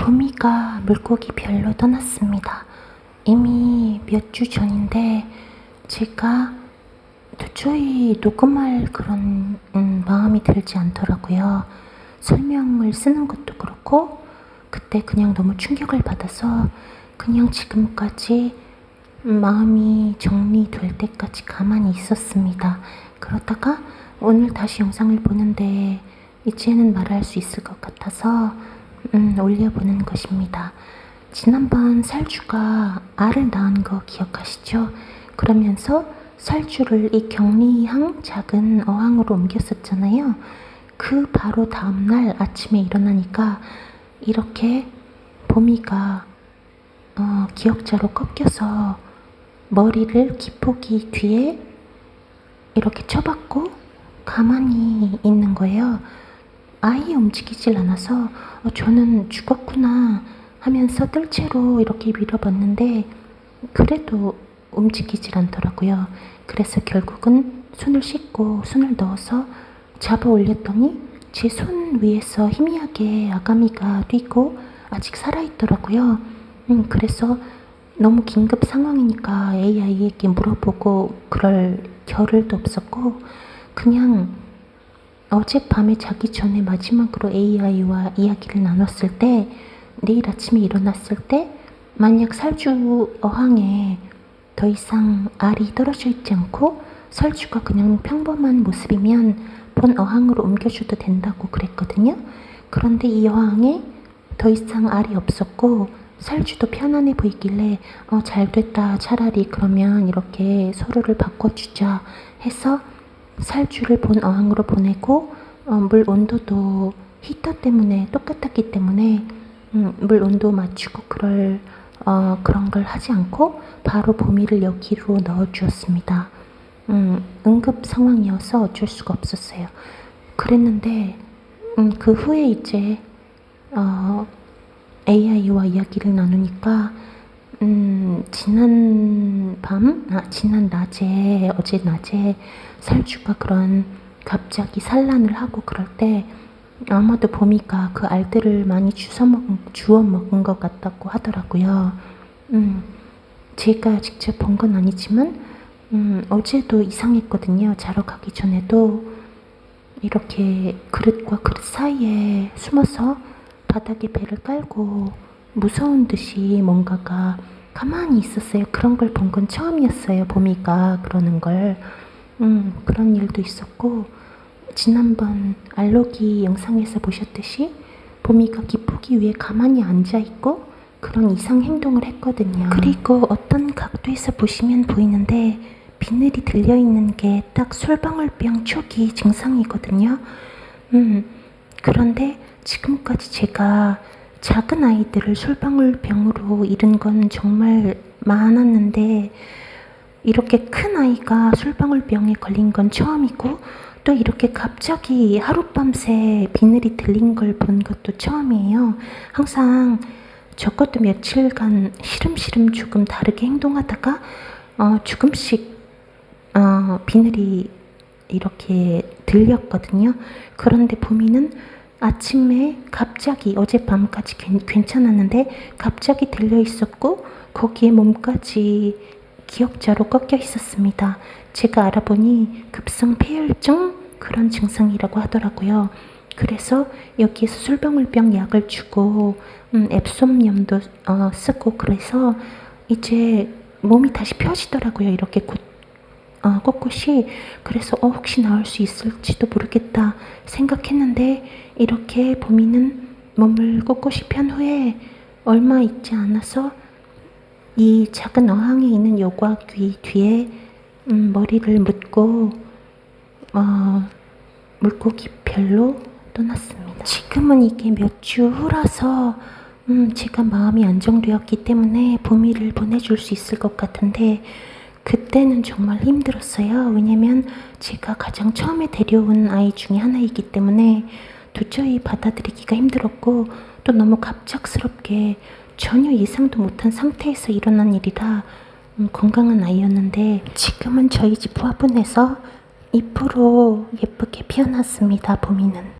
보미가 물고기 별로 떠났습니다. 이미 몇 주 전인데 제가 도저히 녹음할 그런 마음이 들지 않더라고요. 설명을 쓰는 것도 그렇고 그때 그냥 너무 충격을 받아서 그냥 지금까지 마음이 정리될 때까지 가만히 있었습니다. 그러다가 오늘 다시 영상을 보는데 이제는 말할 수 있을 것 같아서 올려보는 것입니다. 지난번 살주가 알을 낳은 거 기억하시죠? 그러면서 살주를 이 격리항 작은 어항으로 옮겼었잖아요. 그 바로 다음날 아침에 일어나니까 이렇게 보미가 기역자로 꺾여서 머리를 기포기 뒤에 이렇게 쳐박고 가만히 있는 거예요. 아예 움직이질 않아서 저는 죽었구나 하면서 뜰채로 이렇게 밀어봤는데 그래도 움직이질 않더라고요. 그래서 결국은 손을 씻고 손을 넣어서 잡아 올렸더니 제 손 위에서 희미하게 아가미가 뛰고 아직 살아있더라고요. 그래서 너무 긴급 상황이니까 AI에게 물어보고 그럴 겨를도 없었고 그냥 어젯밤에 자기 전에 마지막으로 AI와 이야기를 나눴을 때 내일 아침에 일어났을 때 만약 살주 어항에 더 이상 알이 떨어져 있지 않고 살주가 그냥 평범한 모습이면 본 어항으로 옮겨줘도 된다고 그랬거든요. 그런데 이 어항에 더 이상 알이 없었고 살주도 편안해 보이길래 잘됐다, 차라리 그러면 이렇게 서로를 바꿔주자 해서 살주를 본 어항으로 보내고 물 온도도 히터 때문에 똑같았기 때문에 물 온도 맞추고 그런 걸 하지 않고 바로 보미를 여기로 넣어주었습니다. 응급 상황이어서 어쩔 수가 없었어요. 그랬는데 그 후에 이제 AI와 이야기를 나누니까 지난 낮에 어제 낮에 살주가 그런 갑자기 산란을 하고 그럴 때 아마도 보미가 그 알들을 많이 주워 먹은 것 같다고 하더라고요. 제가 직접 본 건 아니지만 어제도 이상했거든요. 자러 가기 전에도 이렇게 그릇과 그릇 사이에 숨어서 바닥에 배를 깔고 무서운 듯이 뭔가가 가만히 있었어요. 그런 걸 본 건 처음이었어요. 보미가 그러는 걸. 그런 일도 있었고 지난번 알로기 영상에서 보셨듯이 보미가 기포기 위에 가만히 앉아있고 그런 이상 행동을 했거든요. 그리고 어떤 각도에서 보시면 보이는데 비늘이 들려있는 게 딱 솔방울병 초기 증상이거든요. 그런데 지금까지 제가 작은 아이들을 솔방울병으로 잃은 건 정말 많았는데 이렇게 큰 아이가 솔방울병에 걸린 건 처음이고 또 이렇게 갑자기 하룻밤새 비늘이 들린 걸 본 것도 처음이에요. 항상 적어도 며칠간 시름시름 조금 다르게 행동하다가 조금씩 비늘이 이렇게 들렸거든요. 그런데 보미는 아침에 갑자기 어젯밤까지 괜찮았는데 갑자기 들려 있었고 거기에 몸까지 기역자로 꺾여 있었습니다. 제가 알아보니 급성 폐혈증 그런 증상이라고 하더라고요. 그래서 여기에서 솔방울병 약을 주고 앱솜염도 쓰고 그래서 이제 몸이 다시 펴지더라고요. 이렇게 꼿꼿이. 그래서 혹시 나을 수 있을지도 모르겠다 생각했는데 이렇게 보미는 몸을 꼿꼿이 편 후에 얼마 있지 않아서 이 작은 어항에 있는 요과귀 뒤에 머리를 묻고 물고기 별로 떠났습니다. 지금은 이게 몇 주 후라서 제가 마음이 안정되었기 때문에 보미를 보내줄 수 있을 것 같은데 그때는 정말 힘들었어요. 왜냐면 제가 가장 처음에 데려온 아이 중에 하나이기 때문에 도저히 받아들이기가 힘들었고 또 너무 갑작스럽게 전혀 예상도 못한 상태에서 일어난 일이라 건강한 아이였는데 지금은 저희 집 화분에서 잎으로 예쁘게 피어났습니다. 보미는.